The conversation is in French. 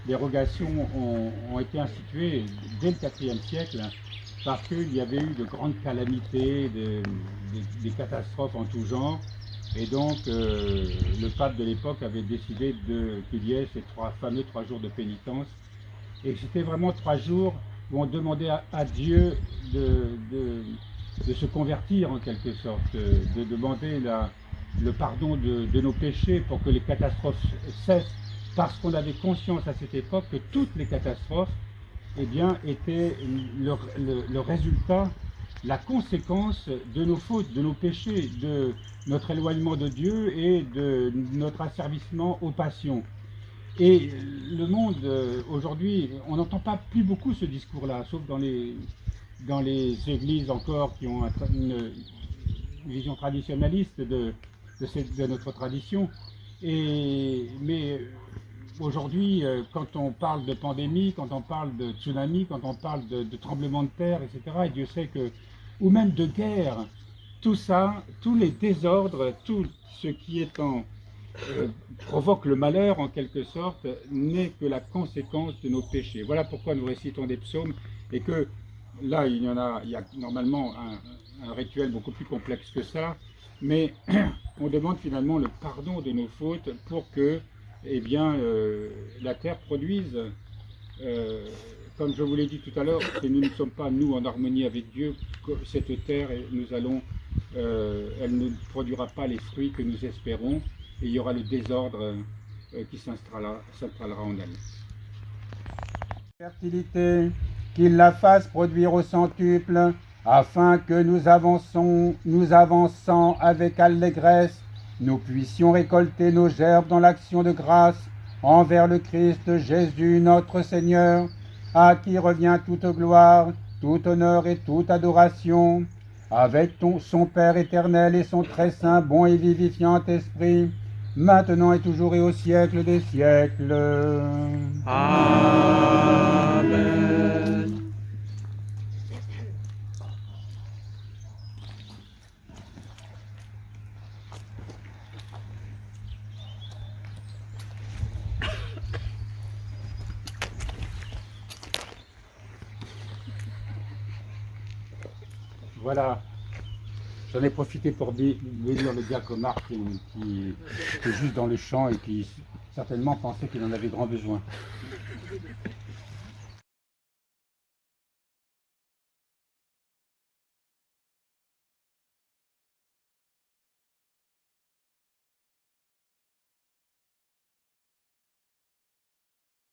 les rogations ont été instituées dès le IVe siècle parce qu'il y avait eu de grandes calamités, des catastrophes en tout genre. Et donc, le pape de l'époque avait décidé qu'il y ait ces fameux 3 jours de pénitence. Et c'était vraiment 3 jours où on demandait à Dieu de se convertir en quelque sorte, de demander le pardon de nos péchés pour que les catastrophes cessent, parce qu'on avait conscience à cette époque que toutes les catastrophes eh bien, étaient le résultat, la conséquence de nos fautes, de nos péchés, de notre éloignement de Dieu et de notre asservissement aux passions. Et le monde, aujourd'hui, on n'entend pas plus beaucoup ce discours-là, sauf dans les églises encore qui ont une vision traditionnaliste de notre tradition. Mais aujourd'hui, quand on parle de pandémie, quand on parle de tsunami, quand on parle de tremblements de terre, etc., et Dieu sait que, ou même de guerre, tout ça, tous les désordres, tout ce qui est provoque le malheur en quelque sorte, n'est que la conséquence de nos péchés. Voilà pourquoi nous récitons des psaumes et que là, il y a normalement un rituel beaucoup plus complexe que ça, mais on demande finalement le pardon de nos fautes pour que eh bien, la terre produise, euh, comme je vous l'ai dit tout à l'heure, que nous ne sommes pas, nous, en harmonie avec Dieu, cette terre, elle ne produira pas les fruits que nous espérons, et il y aura le désordre qui s'installera en elle. Fertilité, qu'il la fasse produire au centuple, afin que nous avançant avec allégresse, nous puissions récolter nos gerbes dans l'action de grâce envers le Christ Jésus notre Seigneur, à qui revient toute gloire, tout honneur et toute adoration, avec son Père éternel et son très saint, bon et vivifiant Esprit, maintenant et toujours et au siècle des siècles. Amen. Voilà, j'en ai profité pour bénir le diacre qui est juste dans le champ et qui certainement pensait qu'il en avait grand besoin.